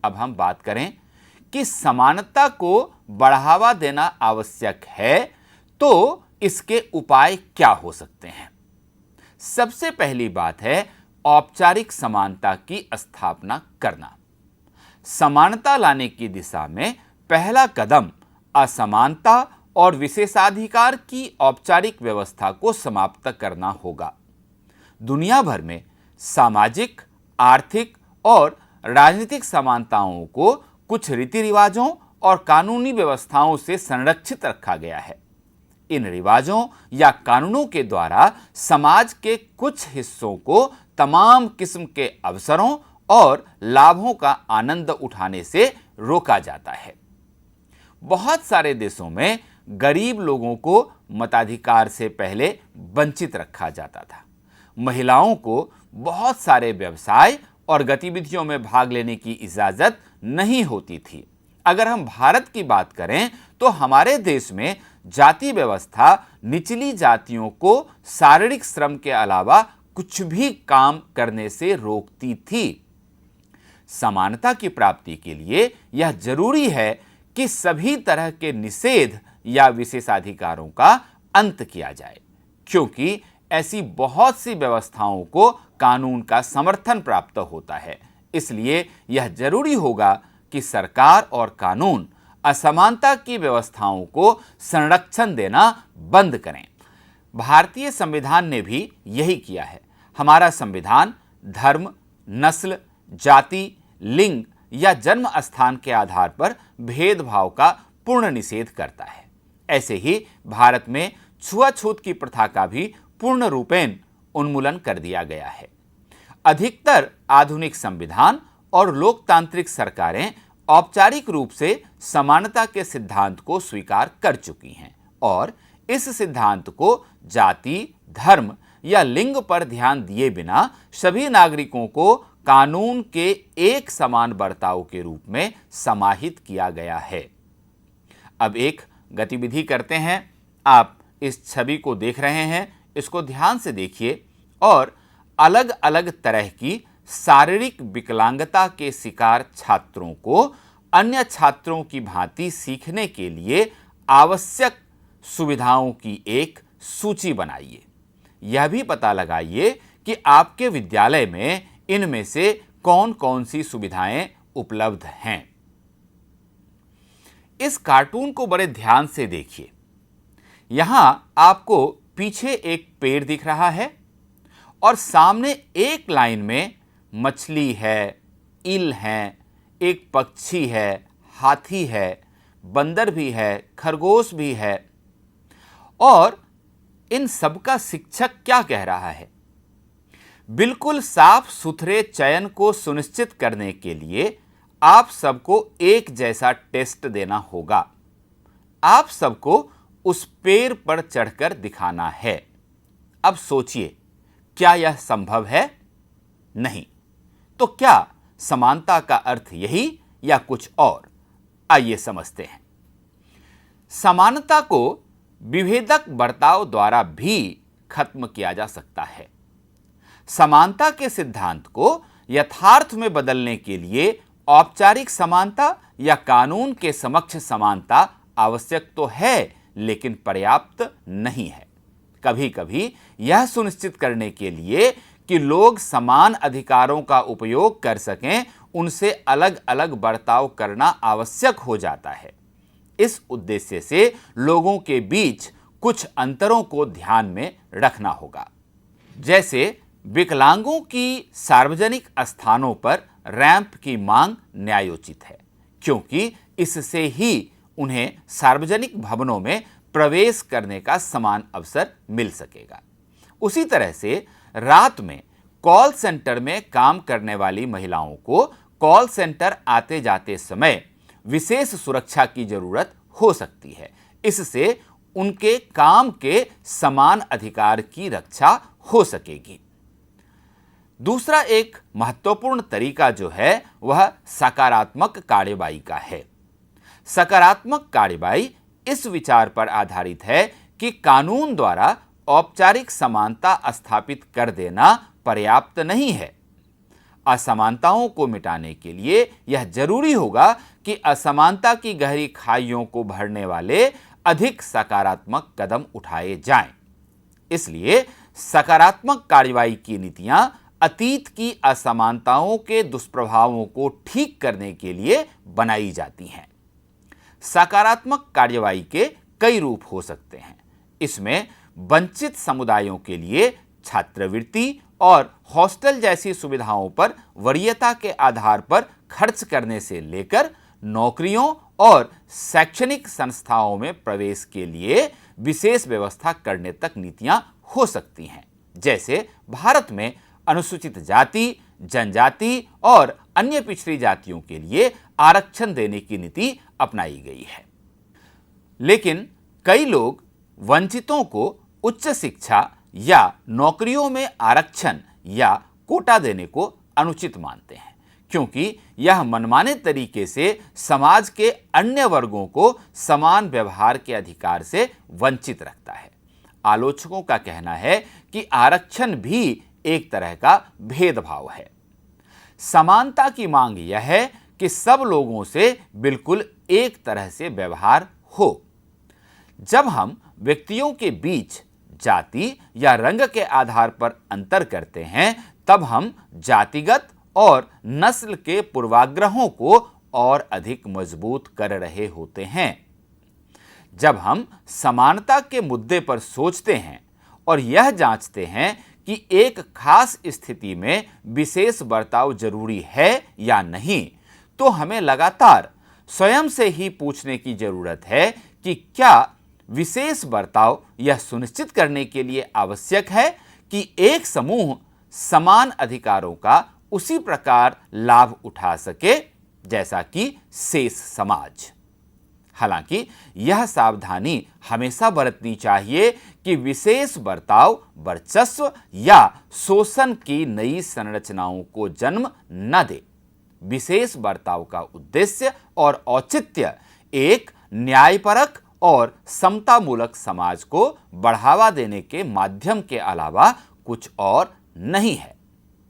अब हम बात करें कि समानता को बढ़ावा देना आवश्यक है तो इसके उपाय क्या हो सकते हैं। सबसे पहली बात है औपचारिक समानता की स्थापना करना। समानता लाने की दिशा में पहला कदम असमानता और विशेषाधिकार की औपचारिक व्यवस्था को समाप्त करना होगा। दुनिया भर में सामाजिक, आर्थिक और राजनीतिक समानताओं को कुछ रीति रिवाजों और कानूनी व्यवस्थाओं से संरक्षित रखा गया है। इन रिवाजों या कानूनों के द्वारा समाज के कुछ हिस्सों को तमाम किस्म के अवसरों और लाभों का आनंद उठाने से रोका जाता है। बहुत सारे देशों में गरीब लोगों को मताधिकार से पहले वंचित रखा जाता था। महिलाओं को बहुत सारे व्यवसाय और गतिविधियों में भाग लेने की इजाजत नहीं होती थी। अगर हम भारत की बात करें तो हमारे देश में जाति व्यवस्था निचली जातियों को शारीरिक श्रम के अलावा कुछ भी काम करने से रोकती थी। समानता की प्राप्ति के लिए यह जरूरी है कि सभी तरह के निषेध या विशेषाधिकारों का अंत किया जाए, क्योंकि ऐसी बहुत सी व्यवस्थाओं को कानून का समर्थन प्राप्त होता है। इसलिए यह जरूरी होगा कि सरकार और कानून असमानता की व्यवस्थाओं को संरक्षण देना बंद करें। भारतीय संविधान ने भी यही किया है। हमारा संविधान धर्म, नस्ल, जाति, लिंग या जन्म स्थान के आधार पर भेदभाव का पूर्ण निषेध करता है। ऐसे ही भारत में छुआछूत की प्रथा का भी पूर्ण रूपेण उन्मूलन कर दिया गया है। अधिकतर आधुनिक संविधान और लोकतांत्रिक सरकारें औपचारिक रूप से समानता के सिद्धांत को स्वीकार कर चुकी हैं और इस सिद्धांत को जाति, धर्म या लिंग पर ध्यान दिए बिना सभी नागरिकों को कानून के एक समान बर्ताव के रूप में समाहित किया गया है। अब एक गतिविधि करते हैं। आप इस छवि को देख रहे हैं, इसको ध्यान से देखिए और अलग अलग तरह की शारीरिक विकलांगता के शिकार छात्रों को अन्य छात्रों की भांति सीखने के लिए आवश्यक सुविधाओं की एक सूची बनाइए। यह भी पता लगाइए कि आपके विद्यालय में इनमें से कौन कौन सी सुविधाएं उपलब्ध हैं। इस कार्टून को बड़े ध्यान से देखिए। यहां आपको पीछे एक पेड़ दिख रहा है और सामने एक लाइन में मछली है, ईल है, एक पक्षी है, हाथी है, बंदर भी है, खरगोश भी है। और इन सबका शिक्षक क्या कह रहा है? बिल्कुल साफ सुथरे चयन को सुनिश्चित करने के लिए आप सबको एक जैसा टेस्ट देना होगा। आप सबको उस पेड़ पर चढ़कर दिखाना है। अब सोचिए, क्या यह संभव है? नहीं। तो क्या समानता का अर्थ यही या कुछ और? आइए समझते हैं। समानता को विभेदक बर्ताव द्वारा भी खत्म किया जा सकता है। समानता के सिद्धांत को यथार्थ में बदलने के लिए औपचारिक समानता या कानून के समक्ष समानता आवश्यक तो है, लेकिन पर्याप्त नहीं है। कभी कभी यह सुनिश्चित करने के लिए कि लोग समान अधिकारों का उपयोग कर सकें, उनसे अलग अलग बर्ताव करना आवश्यक हो जाता है। इस उद्देश्य से लोगों के बीच कुछ अंतरों को ध्यान में रखना होगा। जैसे विकलांगों की सार्वजनिक स्थानों पर रैंप की मांग न्यायोचित है, क्योंकि इससे ही उन्हें सार्वजनिक भवनों में प्रवेश करने का समान अवसर मिल सकेगा। उसी तरह से रात में कॉल सेंटर में काम करने वाली महिलाओं को कॉल सेंटर आते जाते समय विशेष सुरक्षा की जरूरत हो सकती है। इससे उनके काम के समान अधिकार की रक्षा हो सकेगी। दूसरा एक महत्वपूर्ण तरीका जो है वह सकारात्मक कार्यवाही का है। सकारात्मक कार्यवाही इस विचार पर आधारित है कि कानून द्वारा औपचारिक समानता स्थापित कर देना पर्याप्त नहीं है। असमानताओं को मिटाने के लिए यह जरूरी होगा कि असमानता की गहरी खाइयों को भरने वाले अधिक सकारात्मक कदम उठाए जाएं। इसलिए सकारात्मक कार्रवाई की नीतियां अतीत की असमानताओं के दुष्प्रभावों को ठीक करने के लिए बनाई जाती हैं। सकारात्मक कार्रवाई के कई रूप हो सकते हैं। इसमें वंचित समुदायों के लिए छात्रवृत्ति और हॉस्टल जैसी सुविधाओं पर वरीयता के आधार पर खर्च करने से लेकर नौकरियों और शैक्षणिक संस्थाओं में प्रवेश के लिए विशेष व्यवस्था करने तक नीतियां हो सकती हैं। जैसे भारत में अनुसूचित जाति, जनजाति और अन्य पिछड़ी जातियों के लिए आरक्षण देने की नीति अपनाई गई है। लेकिन कई लोग वंचितों को उच्च शिक्षा या नौकरियों में आरक्षण या कोटा देने को अनुचित मानते हैं, क्योंकि यह मनमाने तरीके से समाज के अन्य वर्गों को समान व्यवहार के अधिकार से वंचित रखता है। आलोचकों का कहना है कि आरक्षण भी एक तरह का भेदभाव है। समानता की मांग यह है कि सब लोगों से बिल्कुल एक तरह से व्यवहार हो। जब हम व्यक्तियों के बीच जाति या रंग के आधार पर अंतर करते हैं, तब हम जातिगत और नस्ल के पूर्वाग्रहों को और अधिक मजबूत कर रहे होते हैं। जब हम समानता के मुद्दे पर सोचते हैं और यह जांचते हैं कि एक खास स्थिति में विशेष बर्ताव जरूरी है या नहीं, तो हमें लगातार स्वयं से ही पूछने की जरूरत है कि क्या विशेष बर्ताव यह सुनिश्चित करने के लिए आवश्यक है कि एक समूह समान अधिकारों का उसी प्रकार लाभ उठा सके जैसा कि शेष समाज। हालांकि यह सावधानी हमेशा बरतनी चाहिए कि विशेष बर्ताव वर्चस्व या शोषण की नई संरचनाओं को जन्म न दे। विशेष बर्ताव का उद्देश्य और औचित्य एक न्यायपरक और समतामूलक समाज को बढ़ावा देने के माध्यम के अलावा कुछ और नहीं है।